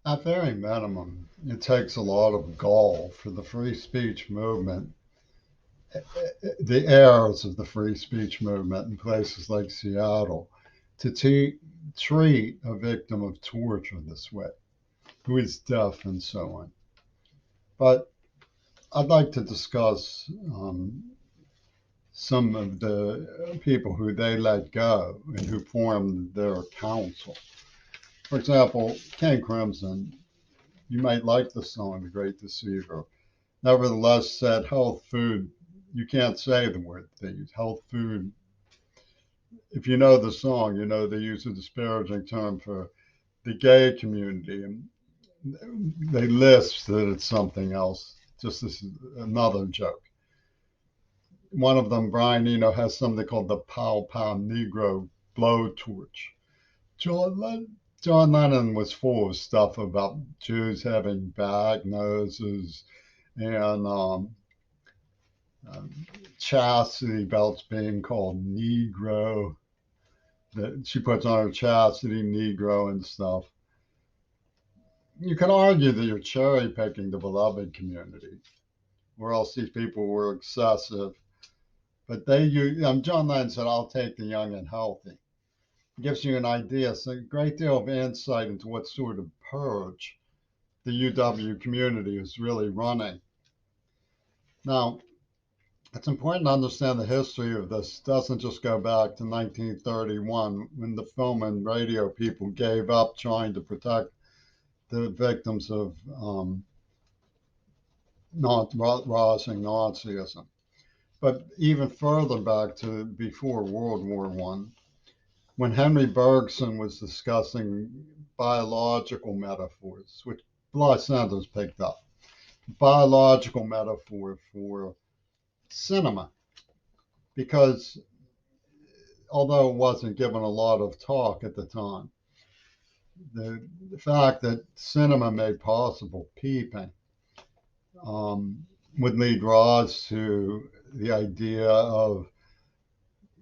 At very minimum, it takes a lot of gall for the free speech movement, the heirs of the free speech movement in places like Seattle, to treat a victim of torture this way, who is deaf and so on. But I'd like to discuss some of the people who they let go and who formed their council. For example, King Crimson, you might like the song The Great Deceiver, nevertheless said health food, you can't say the word thieves. Health food, if you know the song, you know they use a disparaging term for the gay community, and they list that it's something else. Just this is another joke. One of them, Brian Eno, has something called the Pow Pow Negro blowtorch. John Lennon was full of stuff about Jews having bag noses and chastity belts being called Negro. That she puts on her chastity Negro and stuff. You can argue that you're cherry picking the beloved community, or else these people were excessive. But John Lennon said, "I'll take the young and healthy." It gives you an idea. It's a great deal of insight into what sort of purge the UW community is really running. Now, it's important to understand the history of this. It doesn't just go back to 1931 when the film and radio people gave up trying to protect the victims of not rousing Nazism. But even further back to before World War One, when Henry Bergson was discussing biological metaphors, which Bly Sanders picked up, biological metaphor for cinema, because although it wasn't given a lot of talk at the time, the fact that cinema made possible peeping would lead Roz to the idea of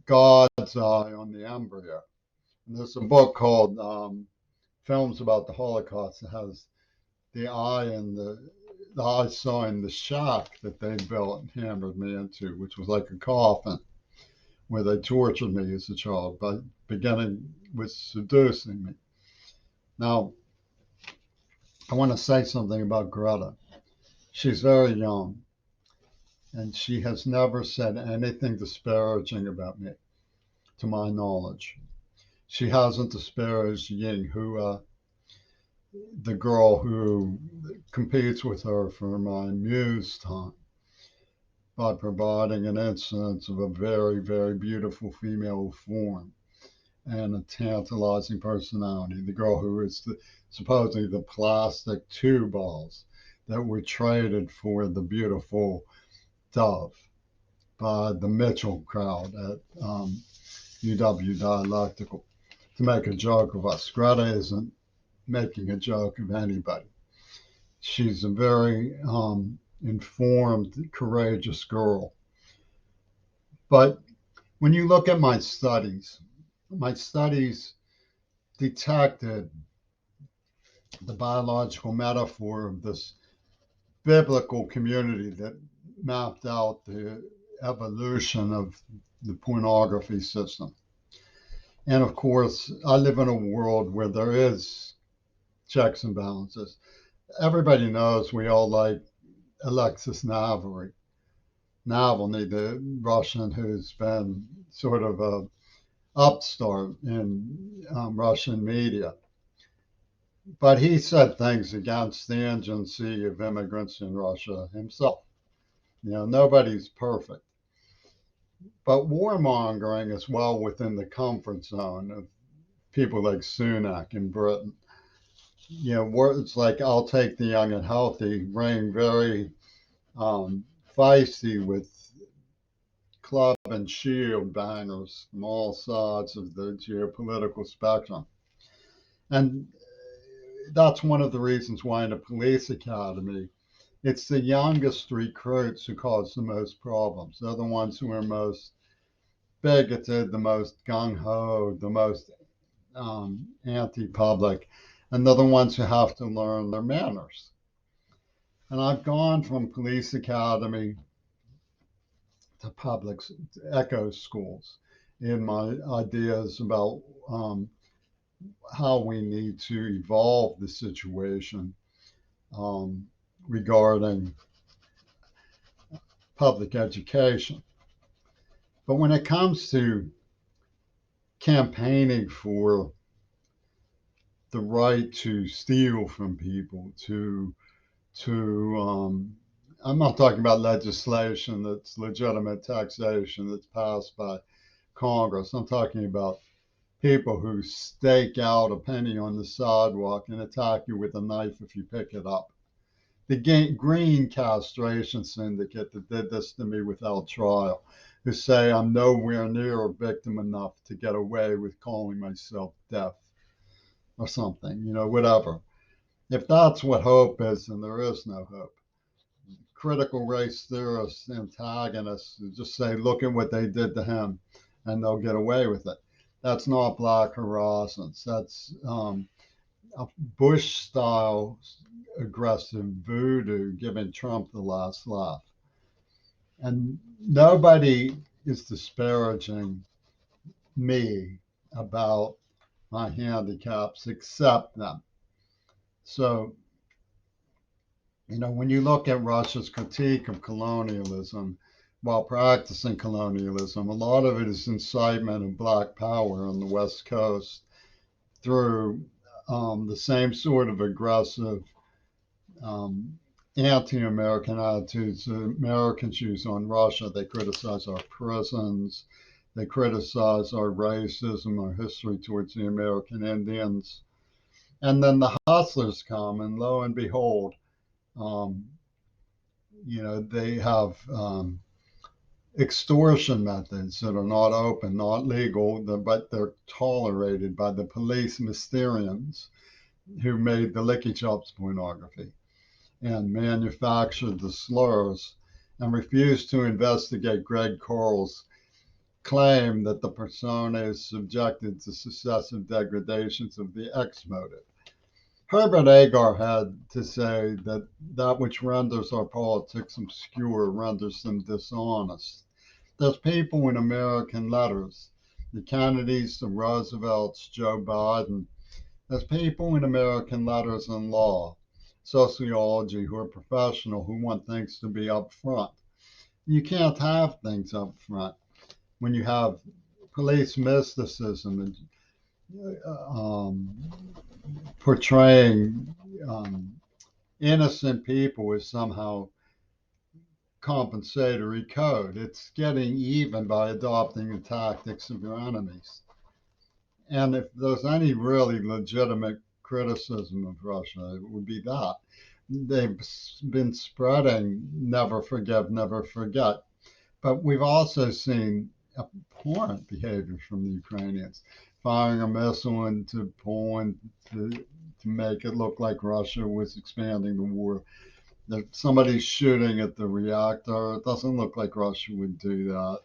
God's eye on the embryo. And there's a book called Films About the Holocaust that has the eye and the eye saw in the shack that they built and hammered me into, which was like a coffin where they tortured me as a child by beginning with seducing me. Now, I want to say something about Greta. She's very young, and she has never said anything disparaging about me, to my knowledge. She hasn't disparaged Ying Hua, the girl who competes with her for my muse time, by providing an instance of a very, very beautiful female form and a tantalizing personality. The girl who is supposedly the plastic two balls that were traded for the beautiful Dove by the Mitchell crowd at UW Dialectical to make a joke of us. Greta isn't making a joke of anybody. She's a very informed, courageous girl. But when you look at my studies detected the biological metaphor of this biblical community that mapped out the evolution of the pornography system. And of course, I live in a world where there is checks and balances. Everybody knows we all like Alexis Navalny, the Russian who's been sort of a upstart in Russian media. But he said things against the agency of immigrants in Russia himself. You know, nobody's perfect. But warmongering is well within the comfort zone of people like Sunak in Britain. You know, words like "I'll take the young and healthy" ring very feisty with club and shield bangers from all sides of the geopolitical spectrum. And that's one of the reasons why in a police academy, it's the youngest recruits who cause the most problems. They're the ones who are most bigoted, the most gung ho, the most anti public. and they're the ones who have to learn their manners. And I've gone from police academy to public echo schools in my ideas about how we need to evolve the situation um, regarding public education. But when it comes to campaigning for the right to steal from people, to I'm not talking about legislation that's legitimate taxation that's passed by Congress. I'm talking about people who stake out a penny on the sidewalk and attack you with a knife if you pick it up. The Green Castration Syndicate that did this to me without trial, who say I'm nowhere near a victim enough to get away with calling myself deaf or something, whatever. If that's what hope is, then there is no hope. Critical race theorists, antagonists, just say, look at what they did to him, and they'll get away with it. That's not Black Horizons. That's a Bush-style aggressive voodoo giving Trump the last laugh. And nobody is disparaging me about my handicaps except them. So, when you look at Russia's critique of colonialism while practicing colonialism, a lot of it is incitement of Black power on the West Coast through the same sort of aggressive anti-American attitudes Americans use on Russia. They criticize our prisons. They criticize our racism, our history towards the American Indians. And then the hustlers come, and lo and behold, they have extortion methods that are not open, not legal, but they're tolerated by the police mysterians who made the Licky Chops pornography and manufactured the slurs and refused to investigate Greg Coral's claim that the persona is subjected to successive degradations of the X motive. Herbert Agar had to say that that which renders our politics obscure renders them dishonest. There's people in American letters, the Kennedys, the Roosevelts, Joe Biden. There's people in American letters and law, sociology, who are professional, who want things to be up front. You can't have things up front when you have police mysticism and portraying innocent people as somehow compensatory code. It's getting even by adopting the tactics of your enemies. And if there's any really legitimate criticism of Russia, it would be that. They've been spreading never forgive, never forget. But we've also seen abhorrent behavior from the Ukrainians, firing a missile into Poland to make it look like Russia was expanding the war. If somebody's shooting at the reactor, it doesn't look like Russia would do that.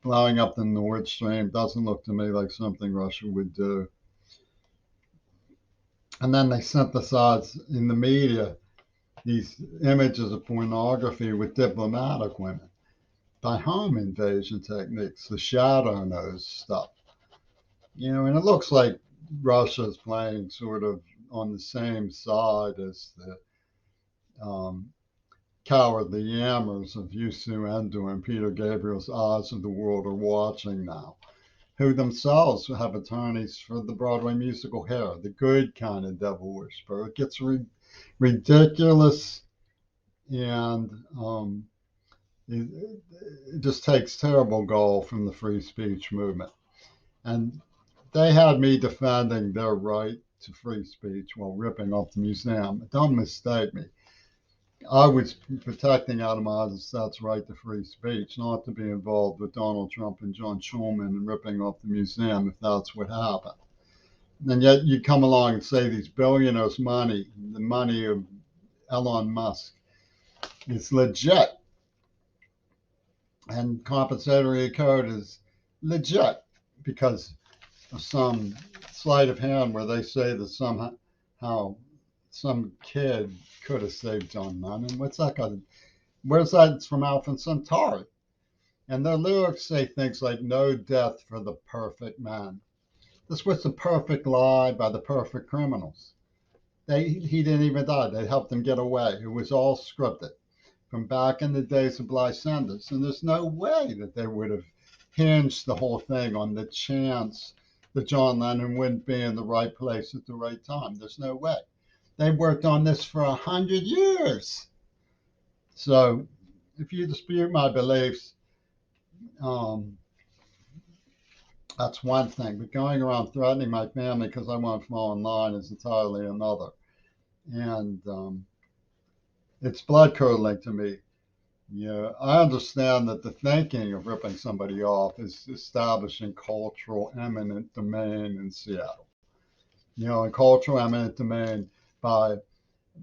Blowing up the Nord Stream doesn't look to me like something Russia would do. And then they synthesize in the media these images of pornography with diplomatic women by home invasion techniques, the shadow knows stuff. And it looks like Russia's playing sort of on the same side as the cowardly yammers of Yusu Endor and Peter Gabriel's Eyes of the World Are Watching Now, who themselves have attorneys for the Broadway musical Hair, the good kind of devil worshiper. It gets ridiculous, and it just takes terrible gall from the free speech movement. And they had me defending their right to free speech while ripping off the museum. Don't mistake me. I was protecting Adam Eisenstadt's right to free speech, not to be involved with Donald Trump and John Schulman and ripping off the museum if that's what happened. And yet you come along and say these billionaires' money, the money of Elon Musk, is legit. And compensatory code is legit because of some sleight of hand where they say that somehow how some kid could have saved John Lennon. What's that got? Where's that? It's from Alpha Centauri. And their lyrics say things like, no death for the perfect man. This was the perfect lie by the perfect criminals. He didn't even die. They helped him get away. It was all scripted from back in the days of Bly Sanders. And there's no way that they would have hinged the whole thing on the chance that John Lennon wouldn't be in the right place at the right time. There's no way. They worked on this for 100 years. So if you dispute my beliefs, that's one thing. But going around threatening my family because I won't fall in line is entirely another. And it's blood curdling to me. Yeah, I understand that the thinking of ripping somebody off is establishing cultural eminent domain in Seattle. And cultural eminent domain by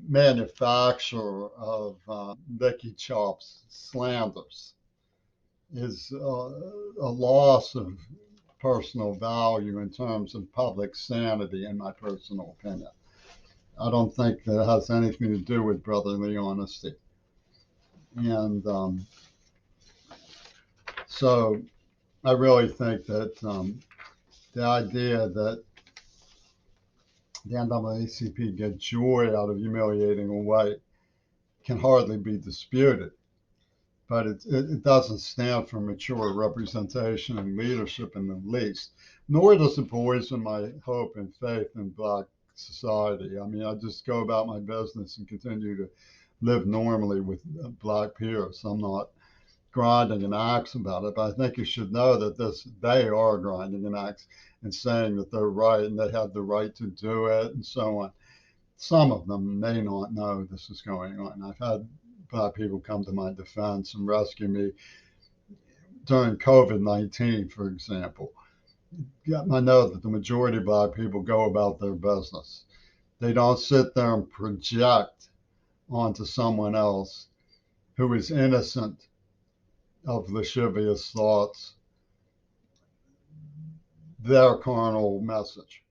manufacture of Nicky Chop's slanders is a loss of personal value in terms of public sanity, in my personal opinion. I don't think that has anything to do with brotherly honesty. And so I really think that the idea that the NAACP get joy out of humiliating a white can hardly be disputed. But it doesn't stand for mature representation and leadership in the least, nor does it poison my hope and faith in Black society. I mean, I just go about my business and continue to live normally with Black peers. I'm not grinding an axe about it, but I think you should know that they are grinding an axe and saying that they're right and they have the right to do it and so on. Some of them may not know this is going on. I've had Black people come to my defense and rescue me during COVID-19, for example. I know that the majority of Black people go about their business. They don't sit there and project onto someone else who is innocent of lascivious thoughts their carnal message.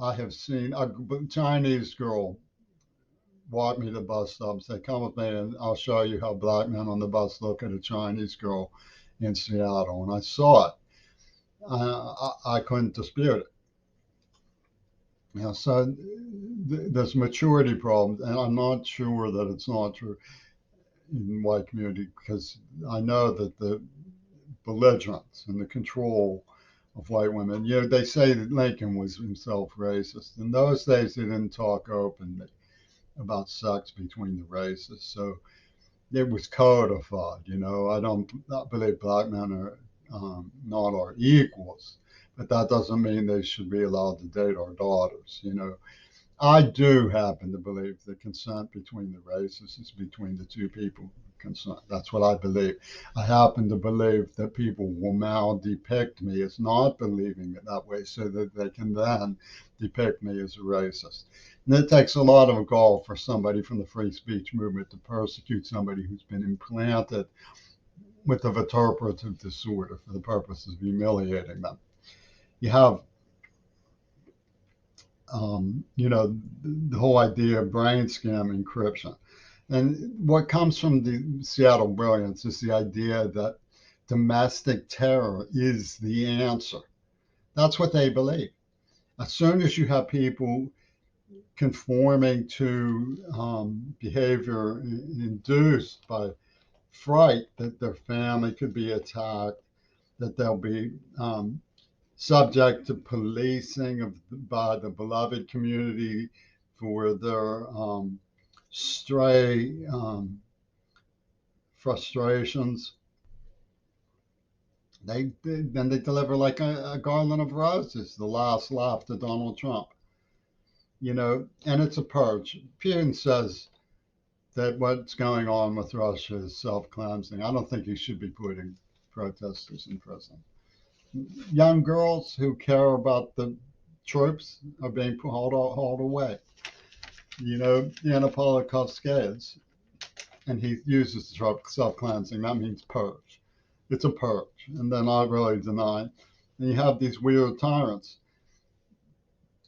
I have seen a Chinese girl walk me to the bus stop and say, come with me and I'll show you how Black men on the bus look at a Chinese girl in Seattle. And I saw it. I couldn't dispute it. So there's maturity problems, and I'm not sure that it's not true in the white community, because I know that the belligerence and the control of white women, they say that Lincoln was himself racist. In those days, they didn't talk openly about sex between the races. So it was codified. I don't believe Black men are not our equals, but that doesn't mean they should be allowed to date our daughters. I do happen to believe that consent between the races is between the two people concerned. That's what I believe. I happen to believe that people will now depict me as not believing it that way so that they can then depict me as a racist. And it takes a lot of gall for somebody from the free speech movement to persecute somebody who's been implanted with a vituperative disorder for the purpose of humiliating them. You have the whole idea of brain scam encryption. And what comes from the Seattle Brilliance is the idea that domestic terror is the answer. That's what they believe. As soon as you have people conforming to behavior induced by fright that their family could be attacked, that they'll be subject to policing by the beloved community for their stray frustrations. Then they deliver like a garland of roses, the last laugh to Donald Trump. And it's a purge. Putin says that what's going on with Russia is self-cleansing. I don't think he should be putting protesters in prison. Young girls who care about the troops are being hauled away. Anna Politkovskaya, and he uses the self-cleansing. That means purge. It's a purge, and they're not really denying. And you have these weird tyrants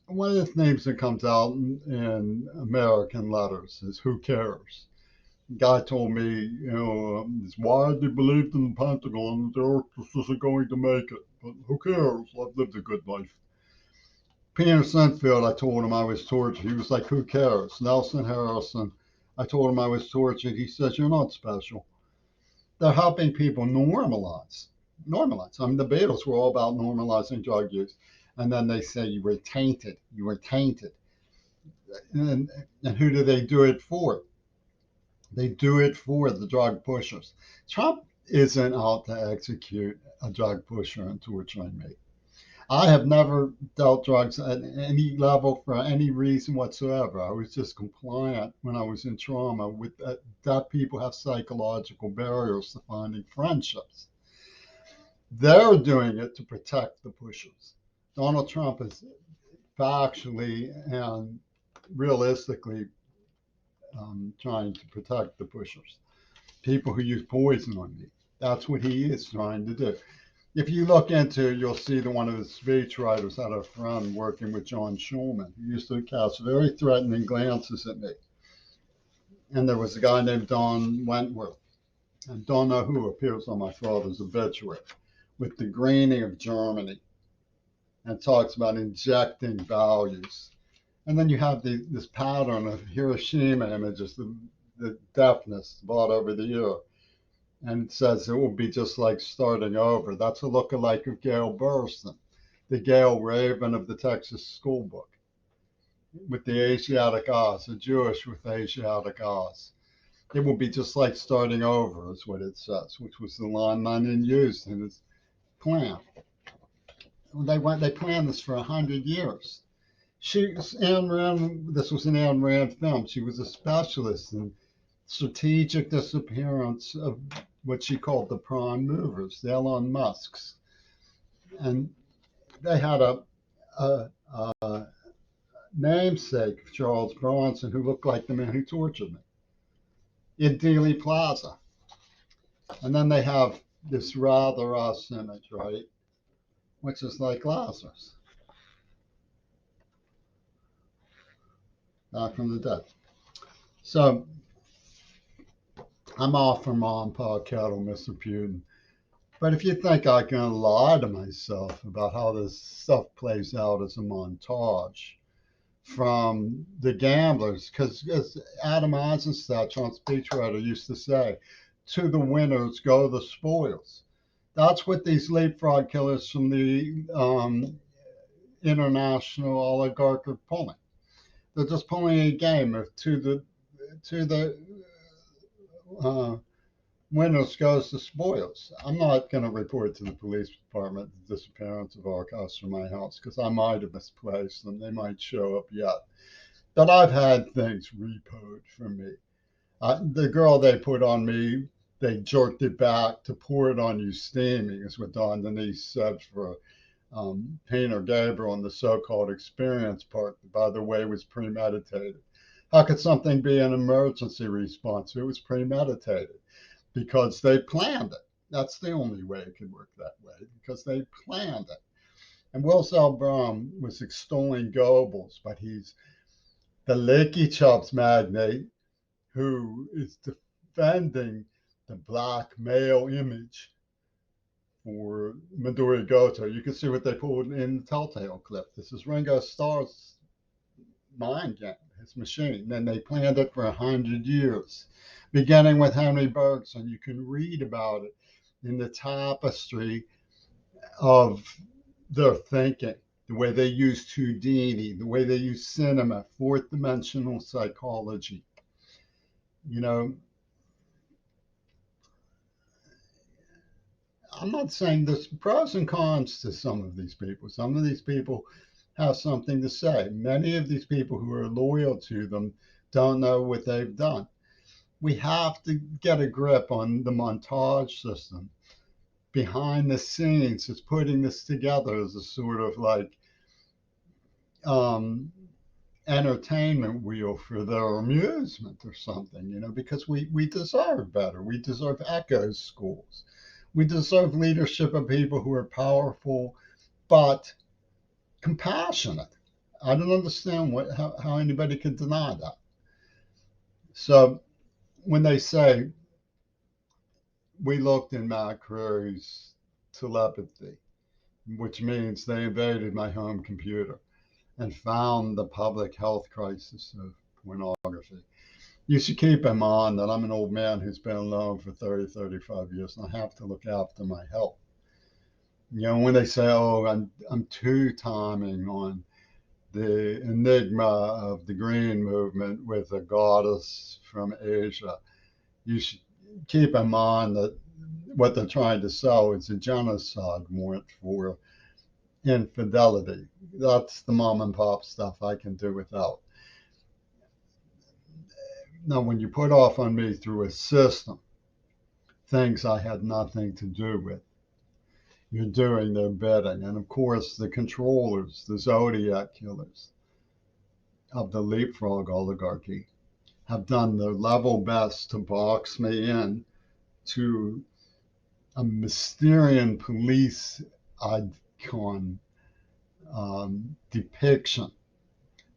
one of the themes that comes out in American letters is who cares? Guy told me, it's widely believed in the Pentagon that the Earth just isn't going to make it, but who cares? I've lived a good life. Peter Sinfield, I told him I was tortured. He was like, who cares? Nelson Harrison, I told him I was tortured. He says, you're not special. They're helping people normalize. Normalize. I mean, the Beatles were all about normalizing drug use. And then they say you were tainted. You were tainted. And who do they do it for? They do it for the drug pushers. Trump isn't out to execute a drug pusher and torturing me. I have never dealt drugs at any level for any reason whatsoever. I was just compliant when I was in trauma with that people have psychological barriers to finding friendships. They're doing it to protect the pushers. Donald Trump is factually and realistically trying to protect the pushers, people who use poison on me. That's what he is trying to do. If you look into it, you'll see that one of his speechwriters had a friend working with John Schulman, who used to cast very threatening glances at me. And there was a guy named Don Wentworth, and Donna, who appears on my father's obituary, with the greening of Germany, and talks about injecting values. And then you have this pattern of Hiroshima images, the deafness brought over the ear. And it says it will be just like starting over. That's a lookalike of Gail Burston, the Gail Raven of the Texas School Book, with the Asiatic eyes, a Jewish with Asiatic eyes. It will be just like starting over, is what it says, which was the line Lenin used in his plan. They planned this for 100 years. Ayn Rand, this was an Ayn Rand film. She was a specialist in strategic disappearance of what she called the prime movers, the Elon Musks. And they had a namesake of Charles Bronson who looked like the man who tortured me in Dealey Plaza. And then they have this rather us image, right? Which is like Lazarus, back from the dead. So I'm off from Ron Paul Kettle, Mr. Putin. But if you think I can lie to myself about how this stuff plays out as a montage from the gamblers, because as Adam Eisenstadt, Trump's speechwriter, used to say, to the winners go the spoils. That's what these leapfrog killers from the international oligarch are pulling. They're just pulling a game of to the winners goes the spoils. I'm not going to report to the police department the disappearance of our house from my house because I might have misplaced them. They might show up yet. But I've had things repoed from me. The girl they put on me, they jerked it back to pour it on you steaming, is what Don Denise said for Painter Gabriel in the so-called experience part, that, by the way, was premeditated. How could something be an emergency response? It was premeditated because they planned it. That's the only way it could work that way, because they planned it. And Wilsell Brown was extolling Goebbels, but he's the Licky Chops magnate who is defending the black male image for Midori Goto. You can see what they pulled in the Telltale clip. This is Ringo Starr's mind game, his machine. And they planned it for 100 years, beginning with Henry Bergson. You can read about it in the tapestry of their thinking, the way they use Houdini, the way they use cinema, fourth dimensional psychology. You know, I'm not saying there's pros and cons to some of these people. Some of these people have something to say. Many of these people who are loyal to them don't know what they've done. We have to get a grip on the montage system behind the scenes. It's putting this together as a sort of like entertainment wheel for their amusement or something, because we deserve better. We deserve echo schools. We deserve leadership of people who are powerful but compassionate. I don't understand how anybody could deny that. So when they say we looked in Matt Cruz's telepathy, which means they invaded my home computer and found the public health crisis of pornography. You should keep in mind that I'm an old man who's been alone for 30, 35 years, and I have to look after my health. You know, when they say, oh, I'm two-timing on the enigma of the green movement with a goddess from Asia, you should keep in mind that what they're trying to sell is a genocide warrant for infidelity. That's the mom and pop stuff I can do without. Now, when you put off on me through a system, things I had nothing to do with, you're doing their bidding. And of course, the controllers, the Zodiac killers of the leapfrog oligarchy, have done their level best to box me in to a Mysterian police icon depiction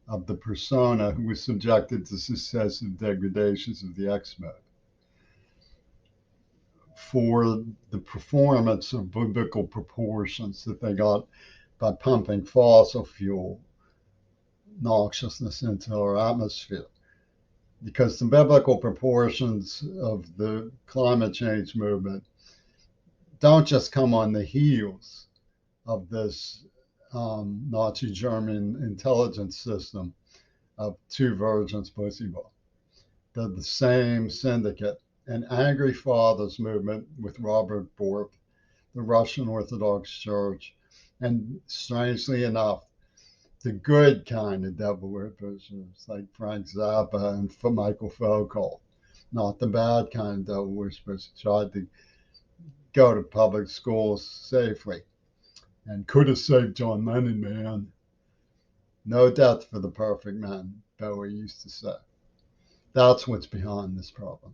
of the persona who was subjected to successive degradations of the X mode for the performance of biblical proportions that they got by pumping fossil fuel noxiousness into our atmosphere. Because the biblical proportions of the climate change movement don't just come on the heels of this Nazi German intelligence system of two virgins pussy ball. They're the same syndicate. An angry fathers movement with Robert Bork, the Russian Orthodox Church, and strangely enough, the good kind of devil worshippers like Frank Zappa and Michael Foucault, not the bad kind of devil worshippers who tried to go to public schools safely and could have saved John Lennon, man. No death for the perfect man, Bowie used to say. That's what's behind this problem.